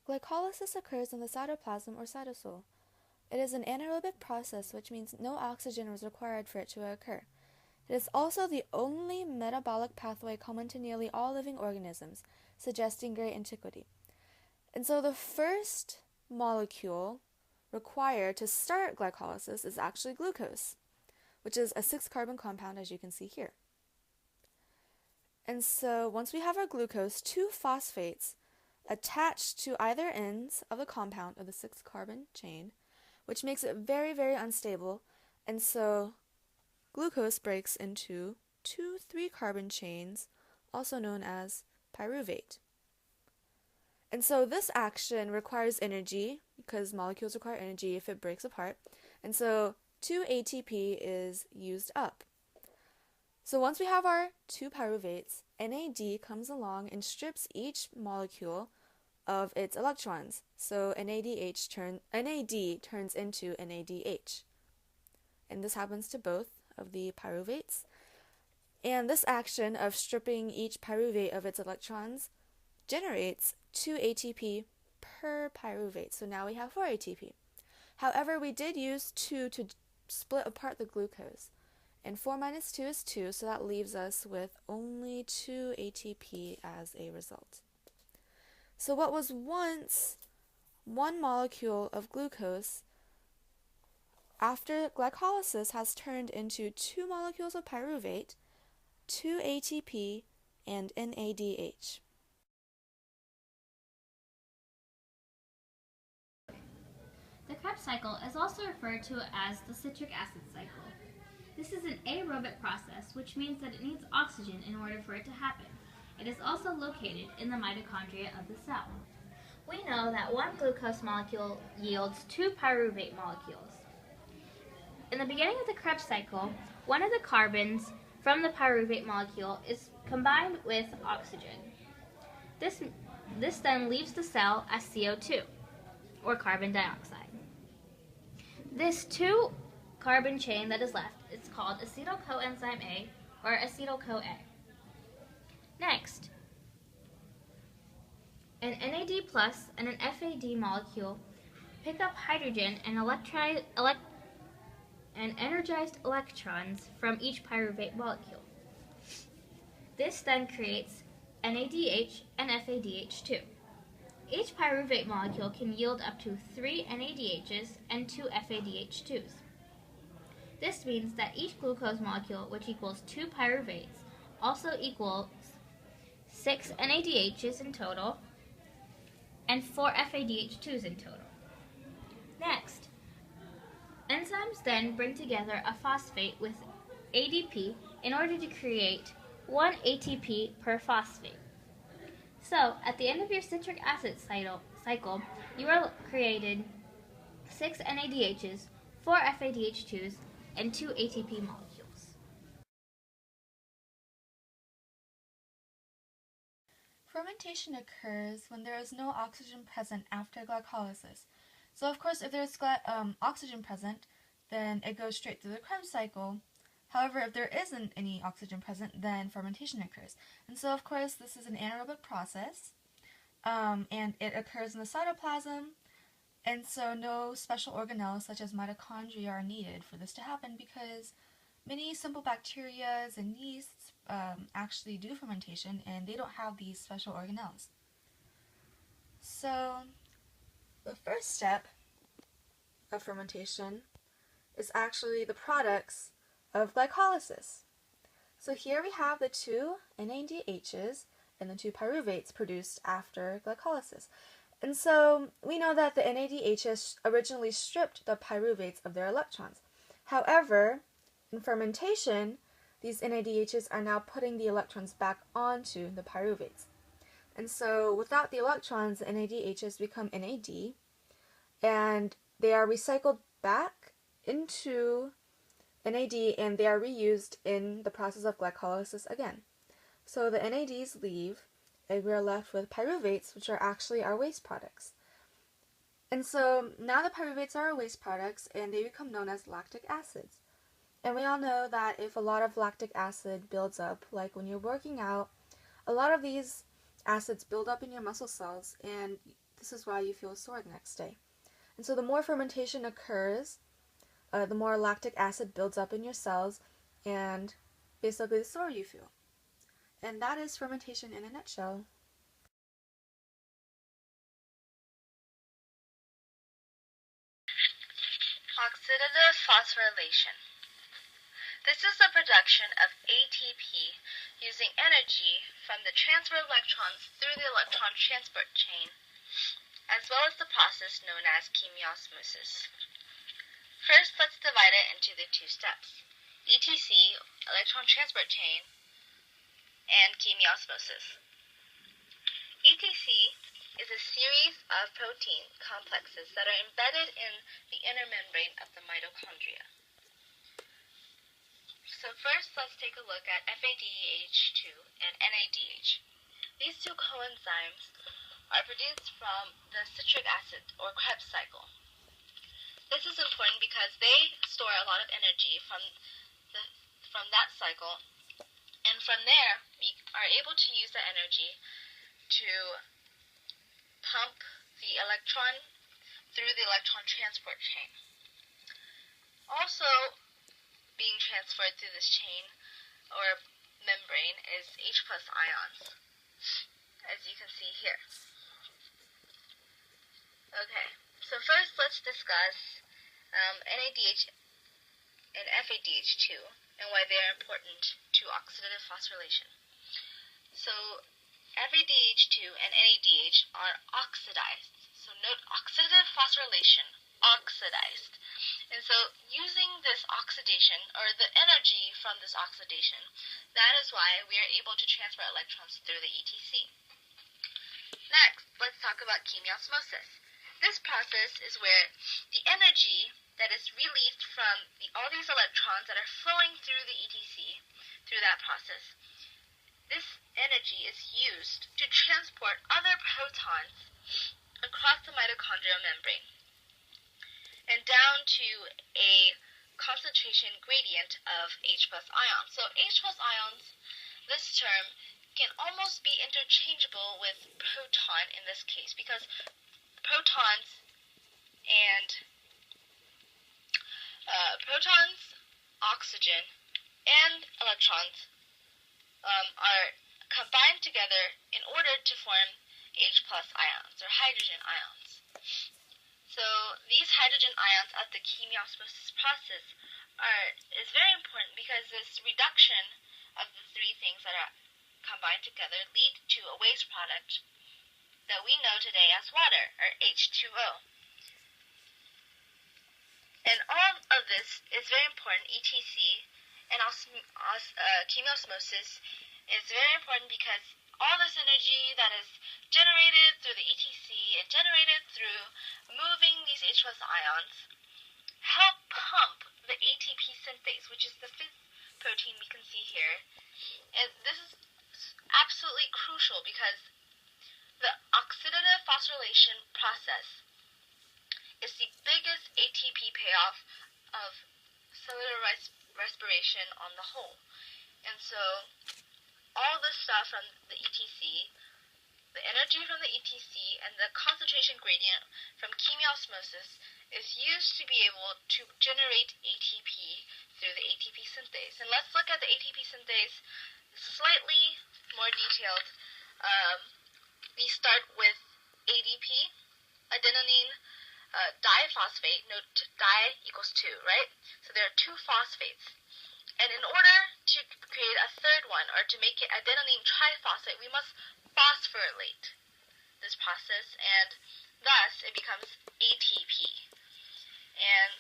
Glycolysis occurs in the cytoplasm or cytosol. It is an anaerobic process, which means no oxygen is required for it to occur. It is also the only metabolic pathway common to nearly all living organisms, suggesting great antiquity. And so the first molecule required to start glycolysis is actually glucose, which is a 6-carbon compound, as you can see here. And so once we have our glucose, 2 phosphates attached to either ends of the compound of the 6-carbon chain, which makes it very, very unstable, and so glucose breaks into 2 3-carbon chains, also known as pyruvate. And so this action requires energy, because molecules require energy if it breaks apart, and so 2 ATP is used up. So once we have our 2 pyruvates, NAD comes along and strips each molecule of its electrons. So NAD turns into NADH. And this happens to both of the pyruvates. And this action of stripping each pyruvate of its electrons generates 2 ATP per pyruvate. So now we have 4 ATP. However, we did use 2 to split apart the glucose. And 4 minus 2 is 2, so that leaves us with only 2 ATP as a result. So what was once 1 molecule of glucose, after glycolysis has turned into 2 molecules of pyruvate, 2 ATP, and NADH. The Krebs cycle is also referred to as the citric acid cycle. This is an aerobic process, which means that it needs oxygen in order for it to happen. It is also located in the mitochondria of the cell. We know that 1 glucose molecule yields 2 pyruvate molecules. In the beginning of the Krebs cycle, one of the carbons from the pyruvate molecule is combined with oxygen. This then leaves the cell as CO2, or carbon dioxide. This 2-carbon chain that is left is called acetyl coenzyme A, or acetyl-CoA. Next, an NAD plus and an FAD molecule pick up hydrogen and energized electrons from each pyruvate molecule. This then creates NADH and FADH2. Each pyruvate molecule can yield up to 3 NADHs and 2 FADH2s. This means that each glucose molecule, which equals 2 pyruvates, also equals 6 NADHs in total and 4 FADH2s in total. Next, enzymes then bring together a phosphate with ADP in order to create 1 ATP per phosphate. So, at the end of your citric acid cycle, you are created 6 NADHs, 4 FADH2s, and 2 ATP molecules. Fermentation occurs when there is no oxygen present after glycolysis. So of course, if there's oxygen present, then it goes straight through the Krebs cycle. However, if there isn't any oxygen present, then fermentation occurs. And so of course, this is an anaerobic process, and it occurs in the cytoplasm, and so no special organelles such as mitochondria are needed for this to happen, because many simple bacteria and yeasts actually do fermentation, and they don't have these special organelles. So the first step of fermentation is actually the products of glycolysis. So here we have the 2 NADHs and the 2 pyruvates produced after glycolysis. And so we know that the NADHs originally stripped the pyruvates of their electrons. However, in fermentation, these NADHs are now putting the electrons back onto the pyruvates. And so without the electrons, the NADHs become NAD, and they are recycled back into NAD, and they are reused in the process of glycolysis again. So the NADs leave, and we are left with pyruvates, which are actually our waste products. And so now the pyruvates are our waste products, and they become known as lactic acids. And we all know that if a lot of lactic acid builds up, like when you're working out, a lot of these acids build up in your muscle cells, and This is why you feel sore the next day. And so the more fermentation occurs, the more lactic acid builds up in your cells, and basically the sore you feel. And that is fermentation in a nutshell. Oxidative phosphorylation. This is the production of ATP using energy from the transfer of electrons through the electron transport chain, as well as the process known as chemiosmosis. First, let's divide it into the two steps: ETC, electron transport chain, and chemiosmosis. ETC is a series of protein complexes that are embedded in the inner membrane of the mitochondria. So first, let's take a look at FADH2 and NADH. These two coenzymes are produced from the citric acid or Krebs cycle. This is important because they store a lot of energy from that cycle, and from there we are able to use that energy to pump the electron through the electron transport chain. Also being transferred through this chain or membrane is H+ ions, as you can see here. Okay, so first let's discuss NADH and FADH2 and why they are important to oxidative phosphorylation. So FADH2 and NADH are oxidized. So note oxidative phosphorylation, oxidized. And so using this oxidation, or the energy from this oxidation, that is why we are able to transfer electrons through the ETC. Next, let's talk about chemiosmosis. This process is where the energy that is released from all these electrons that are flowing through the ETC, through that process, this energy is used to transport other protons across the mitochondrial membrane and down to a concentration gradient of H+ ions. So H+ ions, this term, can almost be interchangeable with proton in this case, because protons, oxygen, and electrons are combined together in order to form H+ ions, or hydrogen ions. So these hydrogen ions at the chemiosmosis process is very important, because this reduction of the three things that are combined together lead to a waste product that we know today as water, or H2O. And all of this is very important. ETC and chemiosmosis is very important because all this energy that is generated through the ETC and generated through moving these H+ ions help pump the ATP synthase, which is the fifth protein we can see here. And this is absolutely crucial because the oxidative phosphorylation process is the biggest ATP payoff of cellular respiration on the whole. And so all this stuff from the ETC, the energy from the ETC, and the concentration gradient from chemiosmosis is used to be able to generate ATP through the ATP synthase. And let's look at the ATP synthase slightly more detailed. We start with ADP, adenine diphosphate. Note di equals 2, right? So there are two phosphates. And in order to create a third one, or to make it adenine triphosphate, we must phosphorylate this process, and thus it becomes ATP. And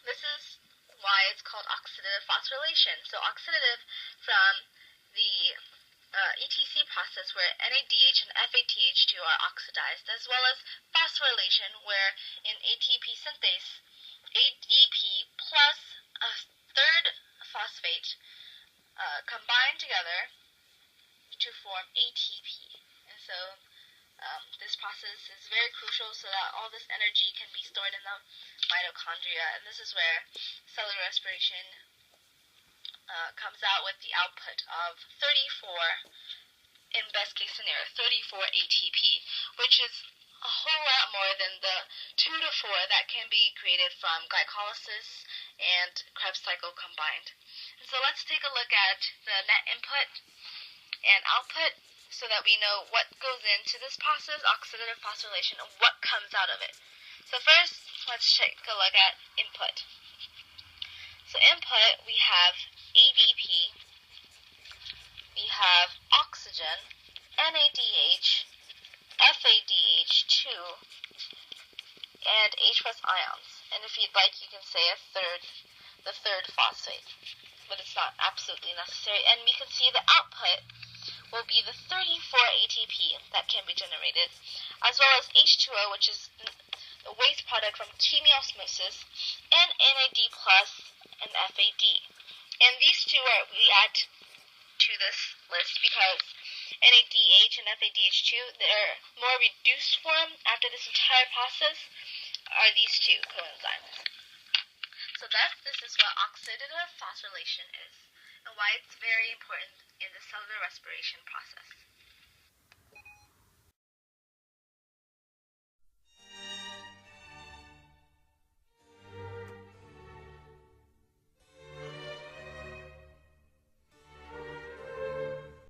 this is why it's called oxidative phosphorylation. So oxidative from the ETC process, where NADH and FADH2 are oxidized, as well as phosphorylation, where in ATP synthase, ADP plus a third phosphate combine together to form ATP. And so this process is very crucial so that all this energy can be stored in the mitochondria, and this is where cellular respiration comes out with the output of 34, in best case scenario, 34 ATP, which is a whole lot more than the 2 to 4 that can be created from glycolysis and Krebs cycle combined. And so let's take a look at the net input and output so that we know what goes into this process, oxidative phosphorylation, and what comes out of it. So first, let's take a look at input. So input, we have ADP, we have oxygen, NADH, FADH2, and H plus ions. And if you'd like, you can say the third phosphate, but it's not absolutely necessary. And we can see the output will be the 34 ATP that can be generated, as well as H2O, which is the waste product from chemiosmosis, and NAD plus and FAD. And these two we add to this list because NADH and FADH2, their more reduced form after this entire process are these two coenzymes. So this is what oxidative phosphorylation is, and why it's very important in the cellular respiration process.